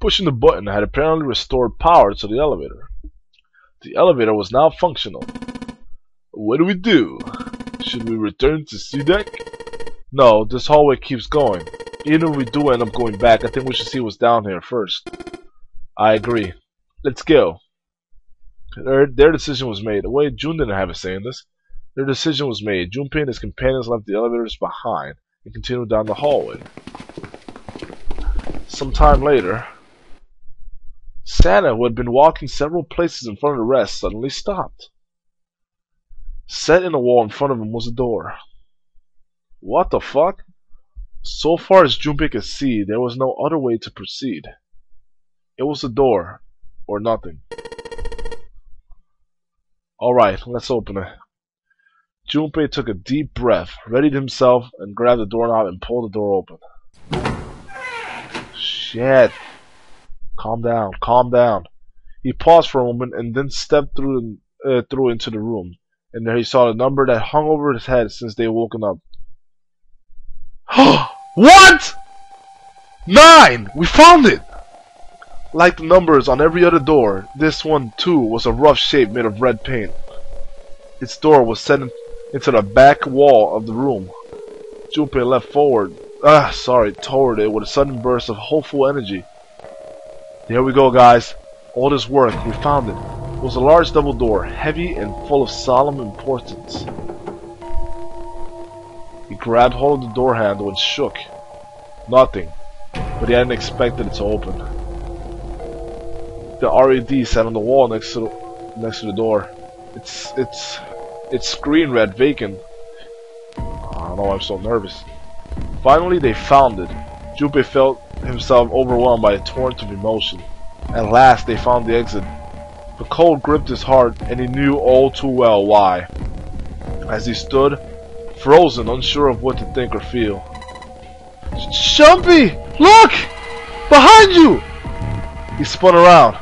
Pushing the button had apparently restored power to the elevator. The elevator was now functional. What do we do? Should we return to C deck? No, this hallway keeps going. Even if we do end up going back, I think we should see what's down here first. I agree. Let's go. Their decision was made. Wait, June didn't have a say in this. Their decision was made. Junpei and his companions left the elevators behind and continued down the hallway. Some time later, Santa, who had been walking several places in front of the rest, suddenly stopped. Set in the wall in front of him was a door. What the fuck? So far as Junpei could see, there was no other way to proceed. It was a door, or nothing. Alright, let's open it. Junpei took a deep breath, readied himself, and grabbed the doorknob and pulled the door open. Shit. Calm down, calm down. He paused for a moment and then stepped through into the room. And there he saw the number that hung over his head since they had woken up. What? 9! We found it! Like the numbers on every other door, this one too was a rough shape made of red paint. Its door was set into the back wall of the room. Junpei leapt toward it with a sudden burst of hopeful energy. There we go, guys. All this work, we found it. It was a large double door, heavy and full of solemn importance. He grabbed hold of the door handle and shook. Nothing, but he hadn't expected it to open. The RED sat on the wall next to the door. Its screen read vacant. I don't know why I'm so nervous. Finally, they found it. Junpei felt himself overwhelmed by a torrent of emotion. At last, they found the exit. The cold gripped his heart, and he knew all too well why. As he stood, frozen, unsure of what to think or feel. Junpei! Look! Behind you! He spun around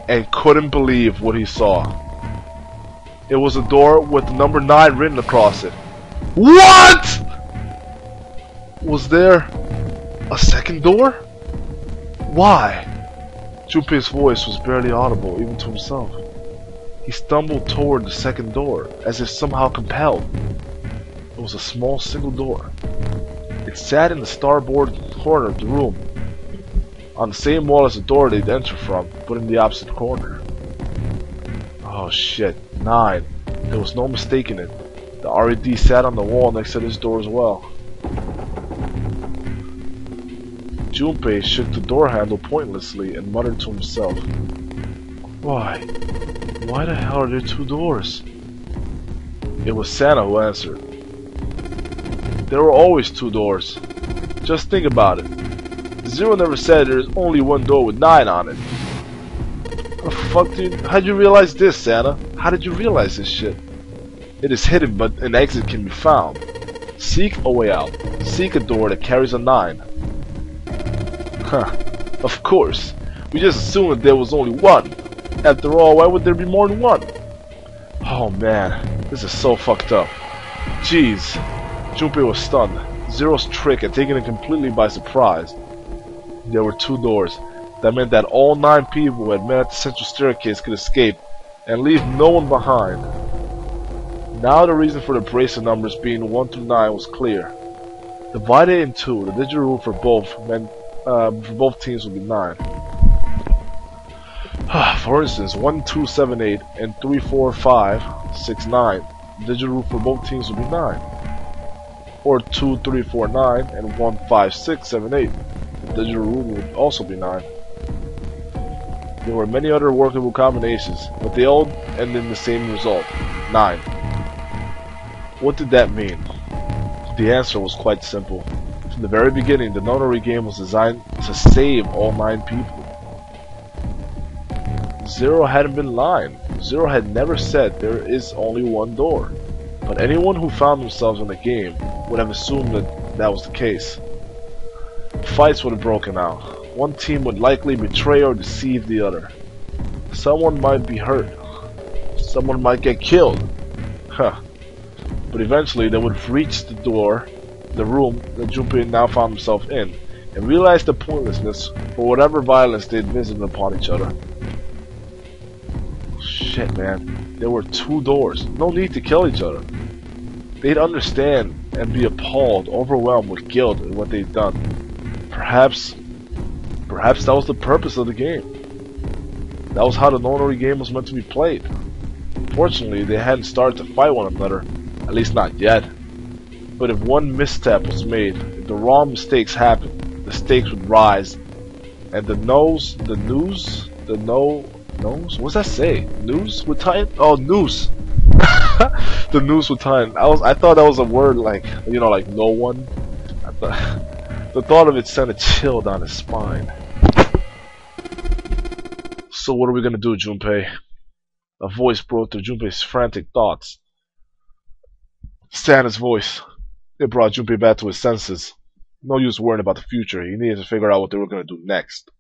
and couldn't believe what he saw. It was a door with the number 9 written across it. What? Was there a second door? Why? Junpei's voice was barely audible, even to himself. He stumbled toward the second door, as if somehow compelled. It was a small single door. It sat in the starboard corner of the room, on the same wall as the door they'd entered from, but in the opposite corner. Oh shit, 9. There was no mistaking it. The RED sat on the wall next to this door as well. Junpei shook the door handle pointlessly and muttered to himself. Why? Why the hell are there 2 doors? It was Santa who answered. There were always 2 doors. Just think about it. Zero never said there's only 1 door with 9 on it. How the fuck how'd you realize this, Santa? How did you realize this shit? It is hidden, but an exit can be found. Seek a way out. Seek a door that carries a 9. Huh. Of course. We just assumed that there was only 1. After all, why would there be more than 1? Oh man, this is so fucked up. Jeez. Junpei was stunned. Zero's trick had taken him completely by surprise. There were 2 doors. That meant that all 9 people who had met at the central staircase could escape and leave no one behind. Now the reason for the brace of numbers being 1 through 9 was clear. Divided in 2, the digital rule for both teams would be 9. For instance, 1, 2, 7, 8 and 3, 4, 5, 6, 9. The digital rule for both teams would be 9. Or 2, 3, 4, 9 and 1, 5, 6, 7, 8. The digital rule would also be 9. There were many other workable combinations, but they all ended in the same result, 9. What did that mean? The answer was quite simple. From the very beginning, the nonary game was designed to save all 9 people. Zero hadn't been lying. Zero had never said there is only 1 door. But anyone who found themselves in the game would have assumed that that was the case. Fights would have broken out. One team would likely betray or deceive the other. Someone might be hurt. Someone might get killed. Huh. But eventually they would reach the door, the room that Junpei now found himself in, and realized the pointlessness for whatever violence they'd visited upon each other. Shit, man. There were 2 doors. No need to kill each other. They'd understand and be appalled, overwhelmed with guilt at what they'd done. Perhaps that was the purpose of the game. That was how the Nonary game was meant to be played. Fortunately, they hadn't started to fight one another, at least not yet. But if one misstep was made, if the wrong mistakes happened, the stakes would rise, and the noose, what's that say? Noose would tighten? Oh, noose. The noose would tighten. I thought that was a word like, you know, like no one. The thought of it sent a chill down his spine. So what are we gonna do, Junpei? A voice broke through Junpei's frantic thoughts. Sana's voice. It brought Junpei back to his senses. No use worrying about the future. He needed to figure out what they were gonna do next.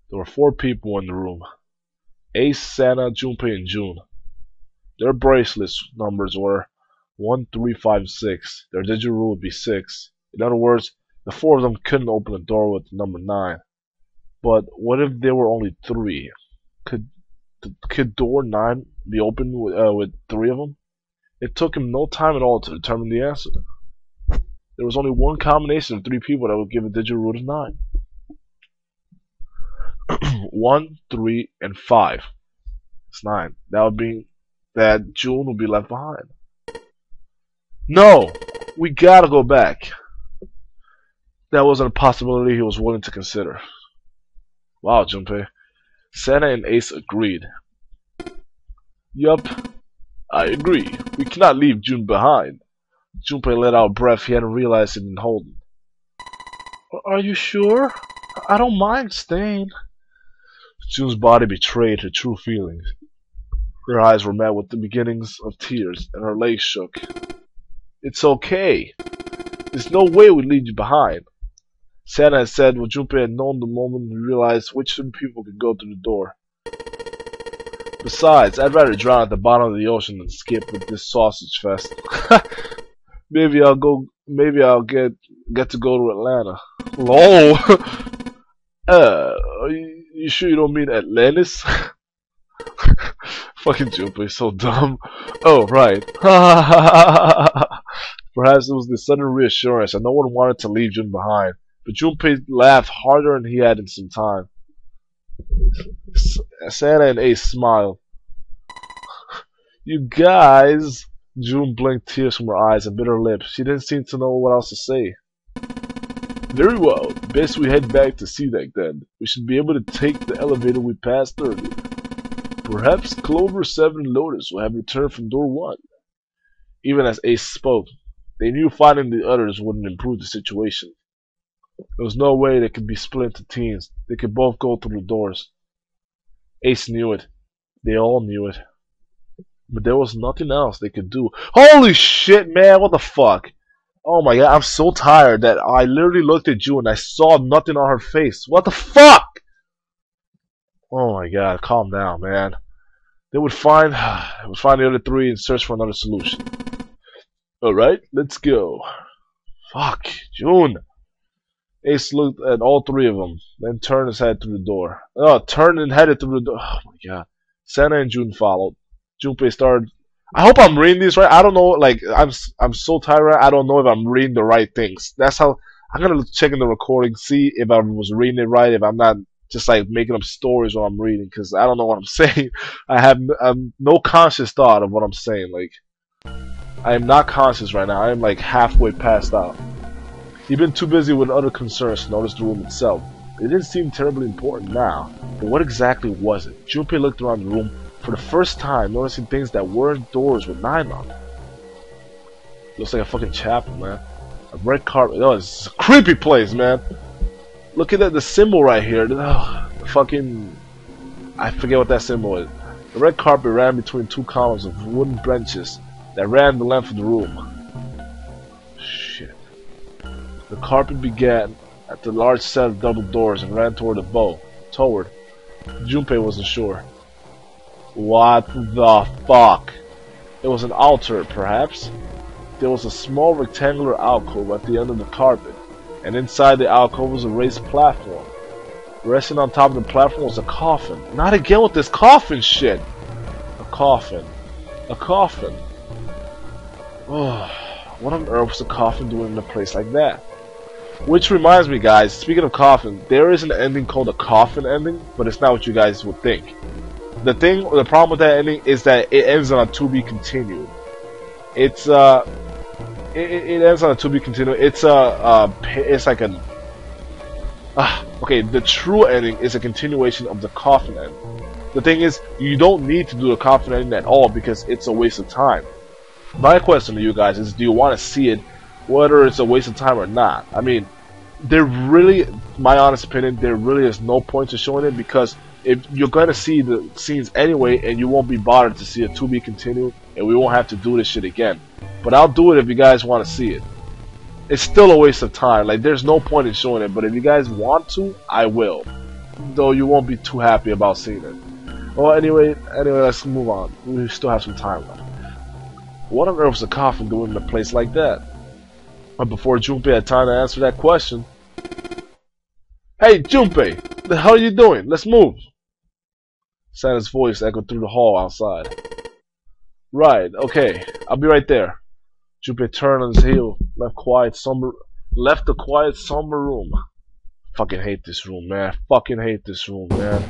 There were 4 people in the room. Ace, Sana, Junpei, and June. Their bracelets numbers were 1, 3, 5, 6. Their digit rule would be 6. In other words, the 4 of them couldn't open a door with the number 9. But what if there were only 3? Could door 9 be opened with 3 of them? It took him no time at all to determine the answer. There was only one combination of 3 people that would give a digit root of 9. 1, 3, and 5. It's 9. That would mean that June would be left behind. No! We gotta go back. That wasn't a possibility he was willing to consider. Wow, Junpei. Sana and Ace agreed. Yup, I agree. We cannot leave June behind. Junpei let out a breath he hadn't realized he'd been holding. Are you sure? I don't mind staying. June's body betrayed her true feelings. Her eyes were met with the beginnings of tears, and her legs shook. It's okay. There's no way we'd leave you behind. Sana had said what Junpei had known the moment he realized which 2 people could go through the door. Besides, I'd rather drown at the bottom of the ocean than skip with this sausage fest. Maybe I'll get to go to Atlanta. LOL. Are you sure you don't mean Atlantis? Fucking Junpei, so dumb. Oh, right. Perhaps it was the sudden reassurance that no one wanted to leave June behind. But Junpei laughed harder than he had in some time. Sana and Ace smiled. You guys! June blinked tears from her eyes and bit her lip. She didn't seem to know what else to say. Very well. Best we head back to C-Deck then. We should be able to take the elevator we passed earlier. Perhaps Clover, 7, and Lotus will have returned from door 1. Even as Ace spoke, they knew finding the others wouldn't improve the situation. There was no way they could be split into teams. They could both go through the doors. Ace knew it. They all knew it. But there was nothing else they could do. Holy shit, man, what the fuck? Oh my god, I'm so tired that I literally looked at you and I saw nothing on her face. What the fuck? Oh my god, calm down, man. They would find the other 3 and search for another solution. Alright, let's go. Fuck, June. Ace looked at all 3 of them, then turned his head through the door. Turned and headed through the door. Oh my god. Sana and June followed. Junpei started. I hope I'm reading this right. I don't know, like, I'm so tired, I don't know if I'm reading the right things. That's how, I'm gonna check in the recording, see if I was reading it right, if I'm not just like making up stories while I'm reading, because I don't know what I'm saying. I have no conscious thought of what I'm saying. Like, I am not conscious right now. I am like halfway passed out. He'd been too busy with other concerns to notice the room itself. It didn't seem terribly important now, but what exactly was it? Junpei looked around the room for the first time, noticing things that weren't doors with 9 on them. Looks like a fucking chapel, man. A red carpet. Oh, it's a creepy place, man. Look at the symbol right here. Oh, fucking, I forget what that symbol is. The red carpet ran between 2 columns of wooden benches that ran the length of the room. Shit. The carpet began at the large set of double doors and ran toward the bow. Toward. Junpei wasn't sure. What the fuck? It was an altar, perhaps? There was a small rectangular alcove at the end of the carpet. and inside the alcove was a raised platform. Resting on top of the platform was a coffin. Not again with this coffin shit! A coffin. A coffin. Oh, what on earth was a coffin doing in a place like that? Which reminds me, guys, speaking of coffin, there is an ending called a coffin ending, but it's not what you guys would think. The problem with that ending is that it ends on a to be continued. It ends on a to be continued. It's like an okay. The true ending is a continuation of the coffin end. The thing is, you don't need to do the coffin ending at all because it's a waste of time. My question to you guys is, do you want to see it, whether it's a waste of time or not? I mean, my honest opinion, there really is no point to showing it because if you're gonna see the scenes anyway, and you won't be bothered to see it to be continued, and we won't have to do this shit again. But I'll do it if you guys want to see it. It's still a waste of time. Like, there's no point in showing it, but if you guys want to, I will. Though you won't be too happy about seeing it. Well, anyway, let's move on. We still have some time left. What on earth is a coffin doing in a place like that? But before Junpei had time to answer that question, "Hey, Junpei, the hell are you doing? Let's move." Santa's voice echoed through the hall outside. "Right, okay, I'll be right there." Junpei turned on his heel, left the quiet, somber room. Fucking hate this room, man. Fucking hate this room, man.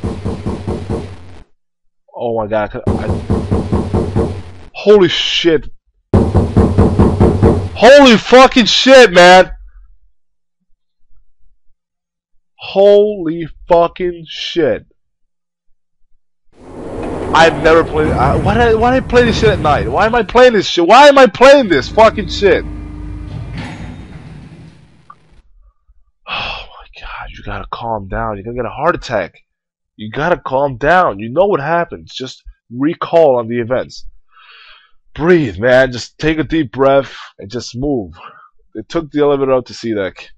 Oh my god, holy shit. Holy fucking shit, man! Holy fucking shit. I've never played. Why did I play this shit at night? Why am I playing this shit? Why am I playing this fucking shit? Oh my god, you gotta calm down. You're gonna get a heart attack. You gotta calm down. You know what happens. Just recall on the events. Breathe, man. Just take a deep breath and just move. They took the elevator up to sea deck.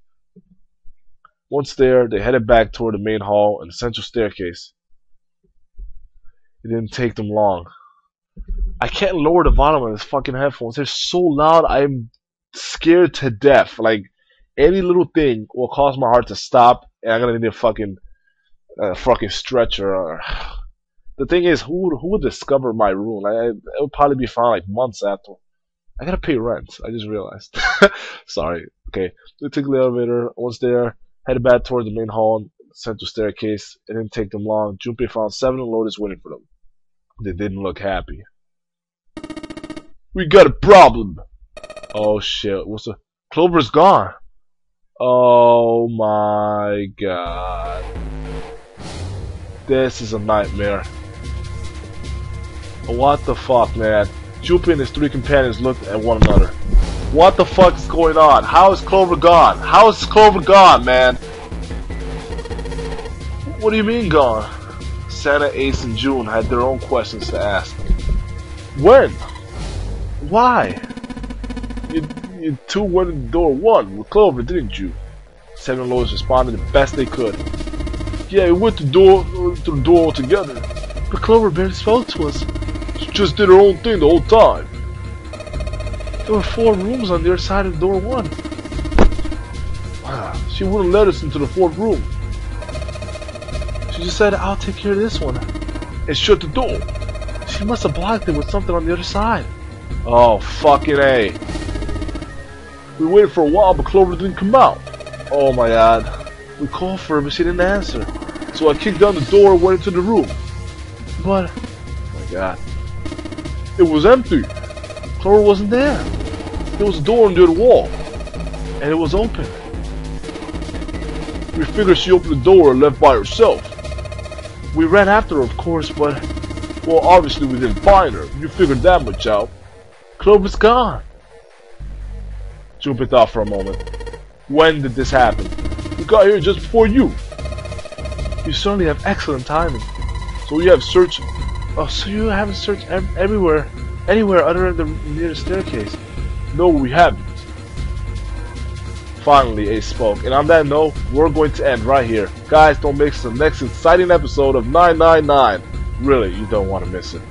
Once there, they headed back toward the main hall and the central staircase. It didn't take them long. I can't lower the volume on this fucking headphones. They're so loud, I'm scared to death. Like, any little thing will cause my heart to stop, and I'm gonna need a fucking stretcher. The thing is, who would discover my room? It would probably be found like months after. I gotta pay rent. I just realized. Sorry. Okay. They took the elevator. Once there, headed back toward the main hall, central staircase. It didn't take them long. Junpei found Seven and Lotus waiting for them. They didn't look happy. "We got a problem." Oh shit! What's the? Clover's gone. Oh my god! This is a nightmare. What the fuck, man? Junpei and his three companions looked at one another. What the fuck is going on? How is Clover gone? How is Clover gone, man? What do you mean gone? Santa, Ace, and June had their own questions to ask. When? Why? You two went in door one with Clover, didn't you? Seven and Lotus responded the best they could. "Yeah, we went to the door all together. But Clover barely spoke to us. She just did her own thing the whole time. There were 4 rooms on the other side of door 1. She wouldn't let us into the 4th room. She just said, 'I'll take care of this one,' and shut the door. She must have blocked it with something on the other side." Oh, fucking A. "We waited for a while, but Clover didn't come out." Oh my god. "We called for her, but she didn't answer. So I kicked down the door and went into the room. But, oh my god, it was empty. Clover wasn't there. There was a door under the wall, and it was open. We figured she opened the door and left by herself. We ran after her, of course, but, well, obviously we didn't find her. You figured that much out. Clover's gone." Junpei thought for a moment. "When did this happen?" "We got here just before you." "You certainly have excellent timing. So you have searched... Oh, so you haven't searched anywhere other than near the staircase?" "No, we haven't." Finally, Ace spoke, and on that note, we're going to end right here. Guys, don't miss the next exciting episode of 999. Really, you don't want to miss it.